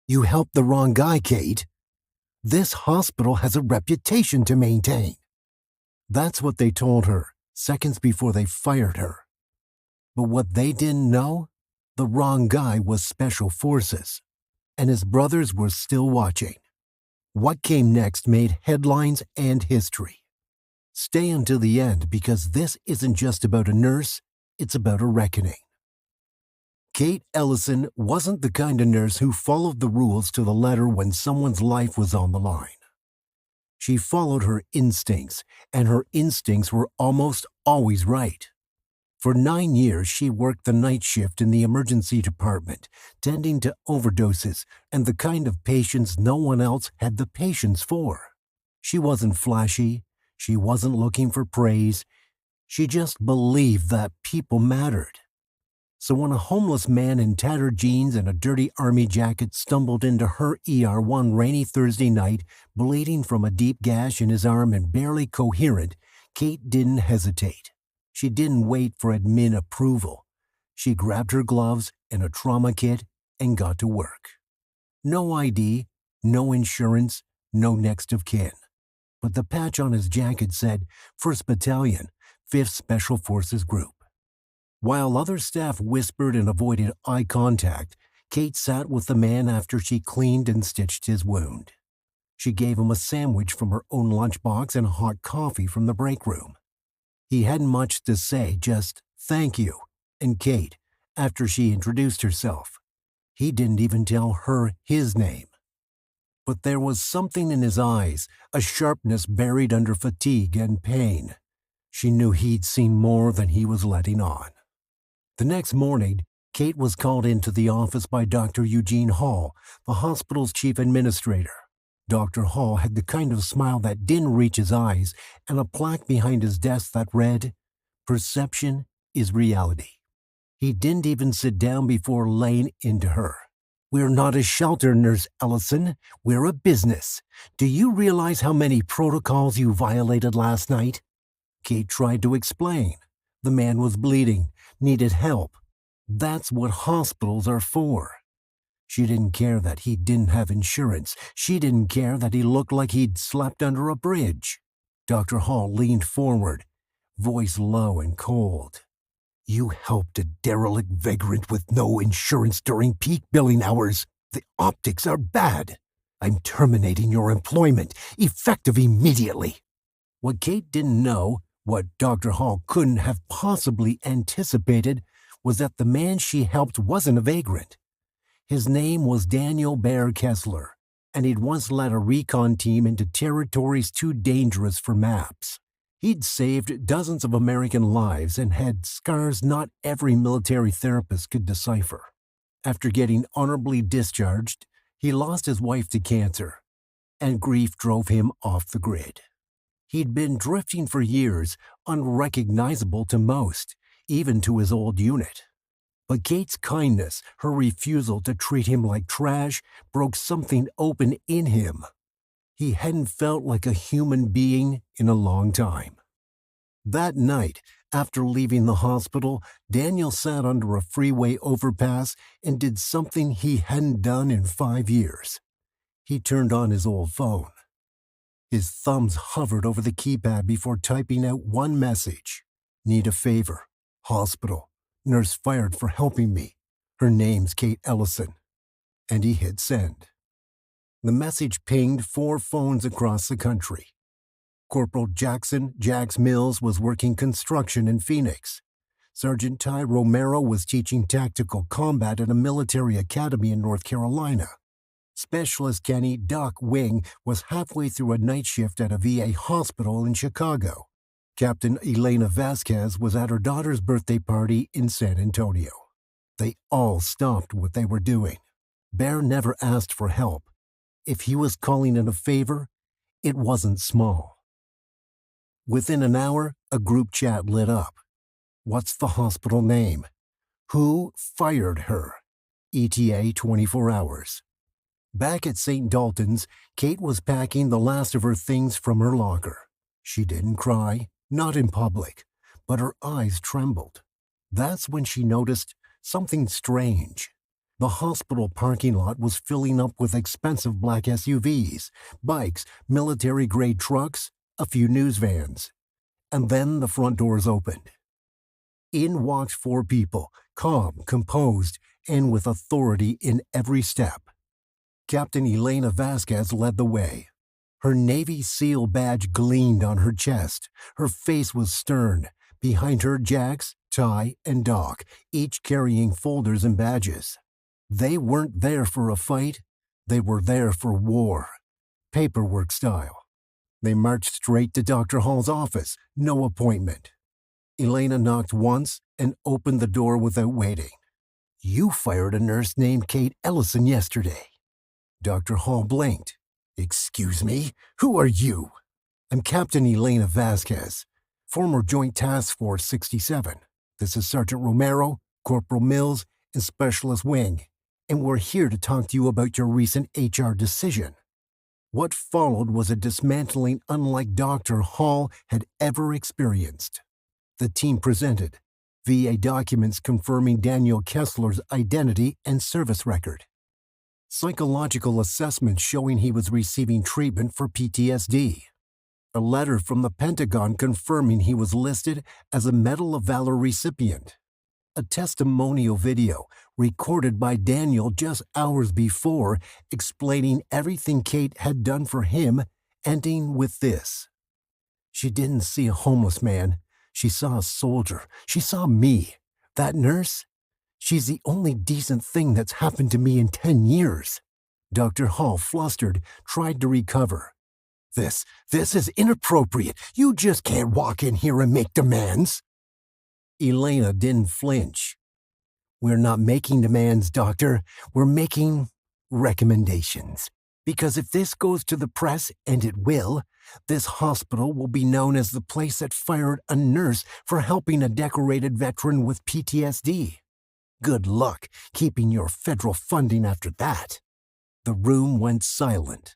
You helped the wrong guy, Kate. This hospital has a reputation to maintain. That's what they told her seconds before they fired her. But what they didn't know, the wrong guy was Special Forces, and his brothers were still watching. What came next made headlines and history. Stay until the end because this isn't just about a nurse, it's about a reckoning. Kate Ellison wasn't the kind of nurse who followed the rules to the letter when someone's life was on the line. She followed her instincts, and her instincts were almost always right. For 9 years, she worked the night shift in the emergency department, tending to overdoses and the kind of patients no one else had the patience for. She wasn't flashy. She wasn't looking for praise. She just believed that people mattered. So when a homeless man in tattered jeans and a dirty army jacket stumbled into her ER one rainy Thursday night, bleeding from a deep gash in his arm and barely coherent, Kate didn't hesitate. She didn't wait for admin approval. She grabbed her gloves and a trauma kit and got to work. No ID, no insurance, no next of kin. But the patch on his jacket said 1st Battalion, 5th Special Forces Group. While other staff whispered and avoided eye contact, Kate sat with the man after she cleaned and stitched his wound. She gave him a sandwich from her own lunchbox and hot coffee from the break room. He hadn't much to say, just thank you, and Kate, after she introduced herself. He didn't even tell her his name. But there was something in his eyes, a sharpness buried under fatigue and pain. She knew he'd seen more than he was letting on. The next morning, Kate was called into the office by Dr. Eugene Hall, the hospital's chief administrator. Dr. Hall had the kind of smile that didn't reach his eyes and a plaque behind his desk that read, "Perception is reality." He didn't even sit down before laying into her. "We're not a shelter, Nurse Ellison. We're a business. Do you realize how many protocols you violated last night?" Kate tried to explain. The man was bleeding, needed help. That's what hospitals are for. She didn't care that he didn't have insurance. She didn't care that he looked like he'd slept under a bridge. Dr. Hall leaned forward, voice low and cold. "You helped a derelict vagrant with no insurance during peak billing hours. The optics are bad. I'm terminating your employment, effective immediately." What Kate didn't know, what Dr. Hall couldn't have possibly anticipated, was that the man she helped wasn't a vagrant. His name was Daniel Bear Kessler, and he'd once led a recon team into territories too dangerous for maps. He'd saved dozens of American lives and had scars not every military therapist could decipher. After getting honorably discharged, he lost his wife to cancer, and grief drove him off the grid. He'd been drifting for years, unrecognizable to most, even to his old unit. But Kate's kindness, her refusal to treat him like trash, broke something open in him. He hadn't felt like a human being in a long time. That night, after leaving the hospital, Daniel sat under a freeway overpass and did something he hadn't done in 5 years. He turned on his old phone. His thumbs hovered over the keypad before typing out one message. "Need a favor. Hospital. Nurse fired for helping me. Her name's Kate Ellison." And he hit send. The message pinged 4 phones across the country. Corporal Jackson Jax Mills was working construction in Phoenix. Sergeant Ty Romero was teaching tactical combat at a military academy in North Carolina. Specialist Kenny Doc Wing was halfway through a night shift at a VA hospital in Chicago. Captain Elena Vasquez was at her daughter's birthday party in San Antonio. They all stopped what they were doing. Bear never asked for help. If he was calling in a favor, it wasn't small. Within an hour, a group chat lit up. What's the hospital name? Who fired her? ETA 24 hours. Back at St. Dalton's, Kate was packing the last of her things from her locker. She didn't cry, not in public, but her eyes trembled. That's when she noticed something strange. The hospital parking lot was filling up with expensive black SUVs, bikes, military-grade trucks, a few news vans. And then the front doors opened. In walked four people, calm, composed, and with authority in every step. Captain Elena Vasquez led the way. Her Navy SEAL badge gleamed on her chest. Her face was stern. Behind her, Jax, Ty, and Doc, each carrying folders and badges. They weren't there for a fight. They were there for war. Paperwork style. They marched straight to Dr. Hall's office. No appointment. Elena knocked once and opened the door without waiting. "You fired a nurse named Kate Ellison yesterday." Dr. Hall blinked. "Excuse me? Who are you?" "I'm Captain Elena Vasquez, former Joint Task Force 67. This is Sergeant Romero, Corporal Mills, and Specialist Wing, and we're here to talk to you about your recent HR decision." What followed was a dismantling unlike Dr. Hall had ever experienced. The team presented VA documents confirming Daniel Kessler's identity and service record. Psychological assessments showing he was receiving treatment for PTSD. A letter from the Pentagon confirming he was listed as a Medal of Valor recipient. A testimonial video recorded by Daniel just hours before explaining everything Kate had done for him, ending with this: "She didn't see a homeless man. She saw a soldier. She saw me. That nurse? She's the only decent thing that's happened to me in 10 years. Dr. Hall, flustered, tried to recover. This is inappropriate. You just can't walk in here and make demands." Elena didn't flinch. "We're not making demands, Doctor. We're making recommendations. Because if this goes to the press, and it will, this hospital will be known as the place that fired a nurse for helping a decorated veteran with PTSD. Good luck keeping your federal funding after that." The room went silent.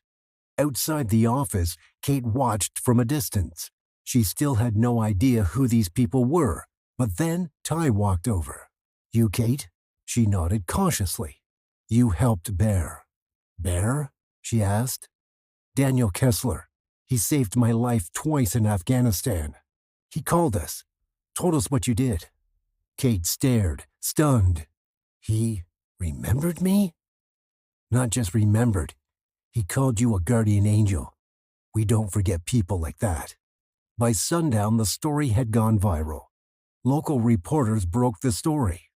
Outside the office, Kate watched from a distance. She still had no idea who these people were, but then Ty walked over. "You, Kate?" She nodded cautiously. "You helped Bear." "Bear?" she asked. "Daniel Kessler. He saved my life twice in Afghanistan. He called us, told us what you did." Kate stared, stunned. "He remembered me?" "Not just remembered. He called you a guardian angel. We don't forget people like that." By sundown, the story had gone viral. Local reporters broke the story.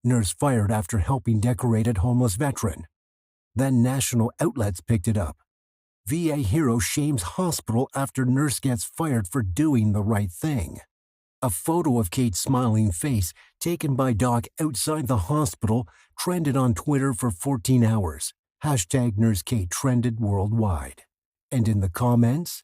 Nurse fired after helping decorated homeless veteran. Then national outlets picked it up. VA hero shames hospital after nurse gets fired for doing the right thing. A photo of Kate's smiling face, taken by Doc outside the hospital, trended on Twitter for 14 hours. Hashtag Nurse Kate trended worldwide. And in the comments,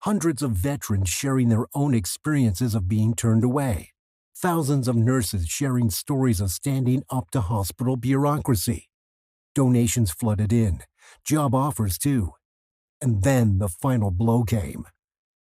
hundreds of veterans sharing their own experiences of being turned away. Thousands of nurses sharing stories of standing up to hospital bureaucracy. Donations flooded in, job offers too. And then the final blow came.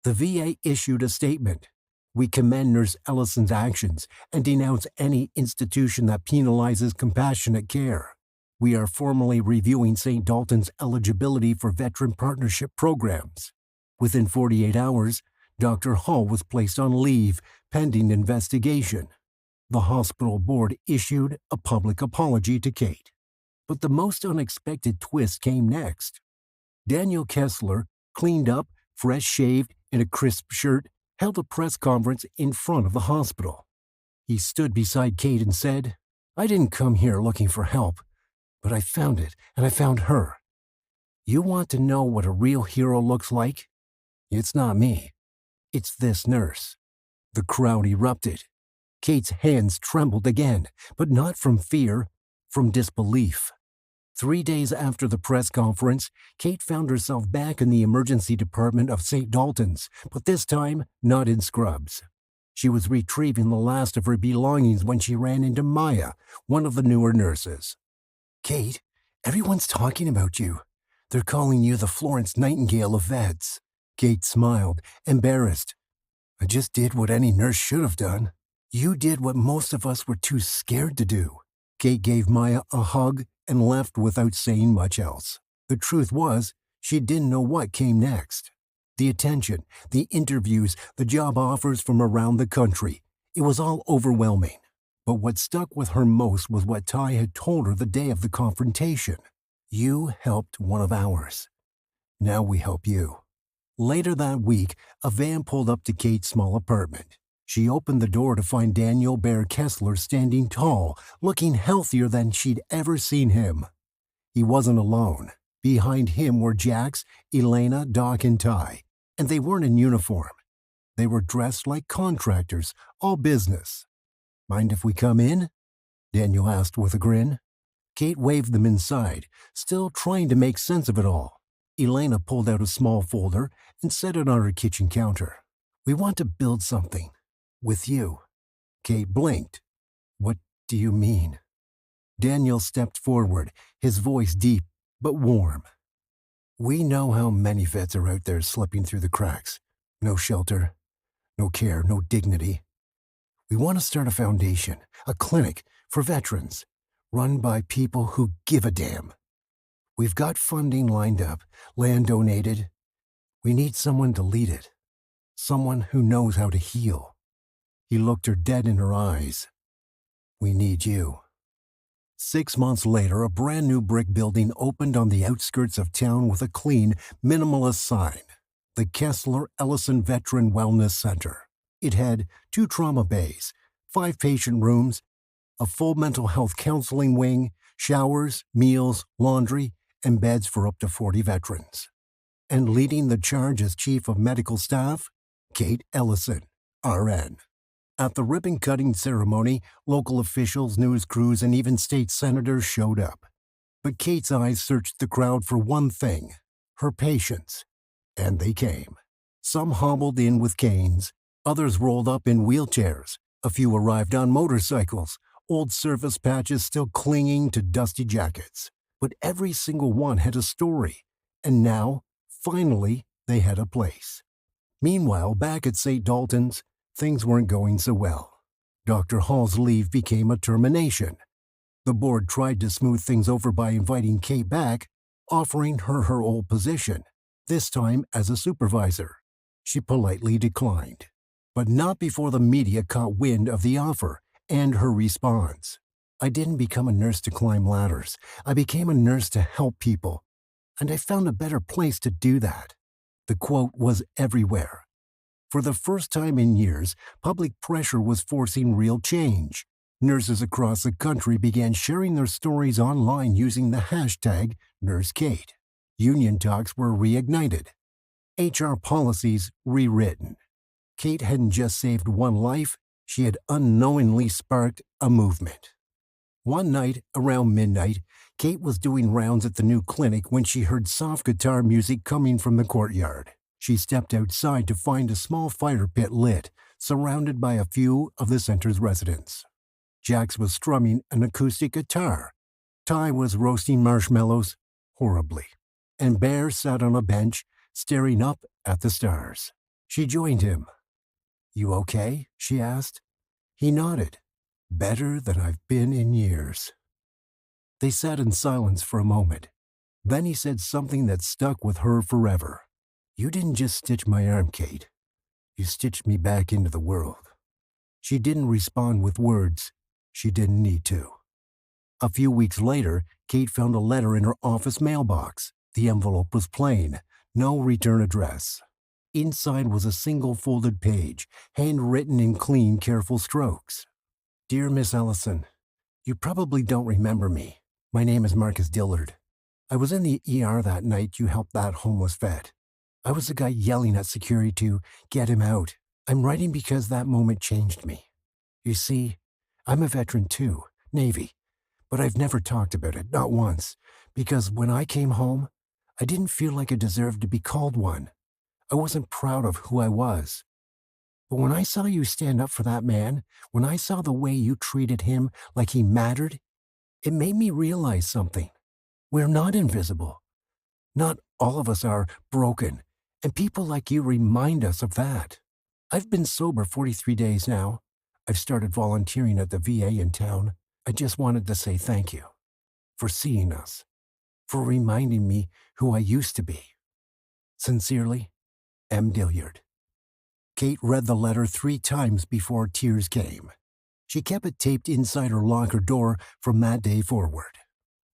The VA issued a statement. "We commend Nurse Ellison's actions and denounce any institution that penalizes compassionate care. We are formally reviewing St. Dalton's eligibility for veteran partnership programs." Within 48 hours, Dr. Hall was placed on leave pending investigation. The hospital board issued a public apology to Kate. But the most unexpected twist came next. Daniel Kessler, cleaned up, fresh-shaved, in a crisp shirt, held a press conference in front of the hospital. He stood beside Kate and said, "I didn't come here looking for help, but I found it, and I found her. You want to know what a real hero looks like? It's not me. It's this nurse." The crowd erupted. Kate's hands trembled again, but not from fear, from disbelief. 3 days after the press conference, Kate found herself back in the emergency department of St. Dalton's, but this time not in scrubs. She was retrieving the last of her belongings when she ran into Maya, one of the newer nurses. "Kate, everyone's talking about you. They're calling you the Florence Nightingale of vets." Kate smiled, embarrassed. "I just did what any nurse should have done. You did what most of us were too scared to do." Kate gave Maya a hug and left without saying much else. The truth was, she didn't know what came next. The attention, the interviews, the job offers from around the country. It was all overwhelming. But what stuck with her most was what Ty had told her the day of the confrontation. You helped one of ours. Now we help you. Later that week, a van pulled up to Kate's small apartment. She opened the door to find Daniel Bear Kessler standing tall, looking healthier than she'd ever seen him. He wasn't alone. Behind him were Jax, Elena, Doc, and Ty, and they weren't in uniform. They were dressed like contractors, all business. "Mind if we come in?" Daniel asked with a grin. Kate waved them inside, still trying to make sense of it all. Elena pulled out a small folder and set it on her kitchen counter. "We want to build something. With you." Kate blinked. "What do you mean?" Daniel stepped forward, his voice deep but warm. "We know how many vets are out there slipping through the cracks. No shelter, no care, no dignity. We want to start a foundation, a clinic for veterans, run by people who give a damn. We've got funding lined up, land donated. We need someone to lead it, someone who knows how to heal." He looked her dead in her eyes. "We need you." 6 months later, a brand new brick building opened on the outskirts of town with a clean, minimalist sign. The Kessler Ellison Veteran Wellness Center. It had 2 trauma bays, 5 patient rooms, a full mental health counseling wing, showers, meals, laundry, and beds for up to 40 veterans. And leading the charge as Chief of Medical Staff, Kate Ellison, RN. At the ribbon-cutting ceremony, local officials, news crews, and even state senators showed up. But Kate's eyes searched the crowd for one thing: her patients. And they came. Some hobbled in with canes, others rolled up in wheelchairs, a few arrived on motorcycles, old surface patches still clinging to dusty jackets. But every single one had a story, and now, finally, they had a place. Meanwhile, back at St. Dalton's, things weren't going so well. Dr. Hall's leave became a termination. The board tried to smooth things over by inviting Kate back, offering her old position, this time as a supervisor. She politely declined. But not before the media caught wind of the offer and her response. "I didn't become a nurse to climb ladders. I became a nurse to help people. And I found a better place to do that." The quote was everywhere. For the first time in years, public pressure was forcing real change. Nurses across the country began sharing their stories online using the hashtag NurseKate. Union talks were reignited. HR policies rewritten. Kate hadn't just saved one life, she had unknowingly sparked a movement. One night, around midnight, Kate was doing rounds at the new clinic when she heard soft guitar music coming from the courtyard. She stepped outside to find a small fire pit lit, surrounded by a few of the center's residents. Jax was strumming an acoustic guitar. Ty was roasting marshmallows, horribly. And Bear sat on a bench, staring up at the stars. She joined him. "You okay?" she asked. He nodded. "Better than I've been in years." They sat in silence for a moment. Then he said something that stuck with her forever. "You didn't just stitch my arm, Kate. You stitched me back into the world." She didn't respond with words. She didn't need to. A few weeks later, Kate found a letter in her office mailbox. The envelope was plain, no return address. Inside was a single folded page, handwritten in clean, careful strokes. "Dear Miss Ellison, you probably don't remember me. My name is Marcus Dillard. I was in the ER that night you helped that homeless vet. I was the guy yelling at security to get him out. I'm writing because that moment changed me. You see, I'm a veteran too, Navy, but I've never talked about it, not once, because when I came home, I didn't feel like I deserved to be called one. I wasn't proud of who I was. But when I saw you stand up for that man, when I saw the way you treated him like he mattered, it made me realize something. We're not invisible. Not all of us are broken, and people like you remind us of that. I've been sober 43 days now. I've started volunteering at the VA in town. I just wanted to say thank you for seeing us, for reminding me who I used to be. Sincerely, M. Dilliard. Kate read the letter 3 times before tears came. She kept it taped inside her locker door from that day forward.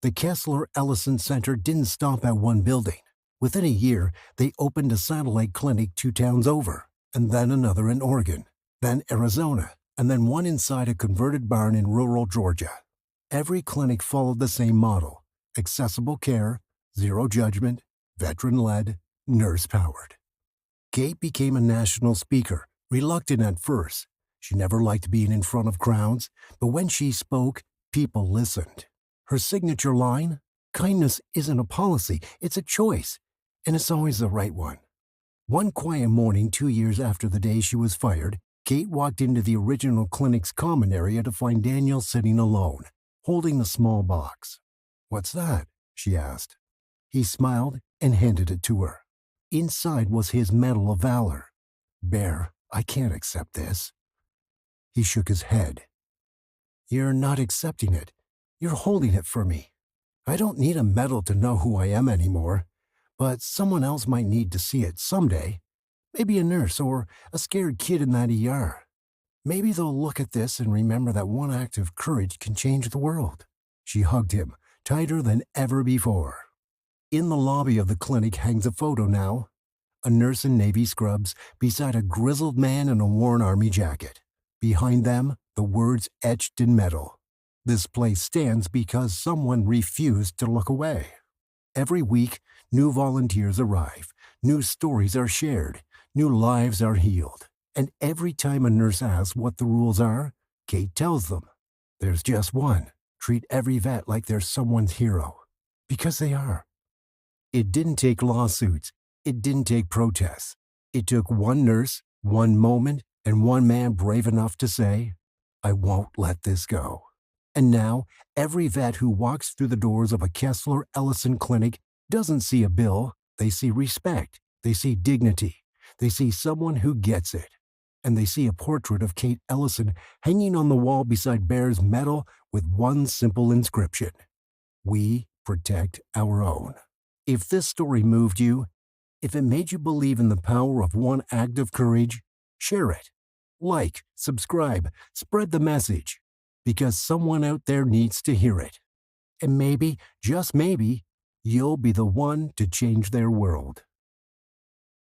The Kessler Ellison Center didn't stop at one building. Within a year, they opened a satellite clinic 2 towns over, and then another in Oregon, then Arizona, and then one inside a converted barn in rural Georgia. Every clinic followed the same model: accessible care, zero judgment, veteran-led, nurse-powered. Kate became a national speaker, reluctant at first. She never liked being in front of crowds, but when she spoke, people listened. Her signature line: kindness isn't a policy, it's a choice, and it's always the right one. One quiet morning 2 years after the day she was fired, Kate walked into the original clinic's common area to find Daniel sitting alone, holding a small box. "What's that?" she asked. He smiled and handed it to her. Inside was his Medal of Valor. "Bear, I can't accept this." He shook his head. "You're not accepting it. You're holding it for me. I don't need a medal to know who I am anymore, but someone else might need to see it someday. Maybe a nurse or a scared kid in that ER. Maybe they'll look at this and remember that one act of courage can change the world." She hugged him, tighter than ever before. In the lobby of the clinic hangs a photo now. A nurse in navy scrubs beside a grizzled man in a worn army jacket. Behind them, the words etched in metal: "This place stands because someone refused to look away." Every week, new volunteers arrive, new stories are shared, new lives are healed. And every time a nurse asks what the rules are, Kate tells them, "There's just one. Treat every vet like they're someone's hero." Because they are. It didn't take lawsuits. It didn't take protests. It took one nurse, one moment, and one man brave enough to say, "I won't let this go." And now, every vet who walks through the doors of a Kessler Ellison clinic doesn't see a bill. They see respect. They see dignity. They see someone who gets it. And they see a portrait of Kate Ellison hanging on the wall beside Bear's medal with one simple inscription: "We protect our own." If this story moved you, if it made you believe in the power of one act of courage, share it. Like, subscribe, spread the message, because someone out there needs to hear it. And maybe, just maybe, you'll be the one to change their world.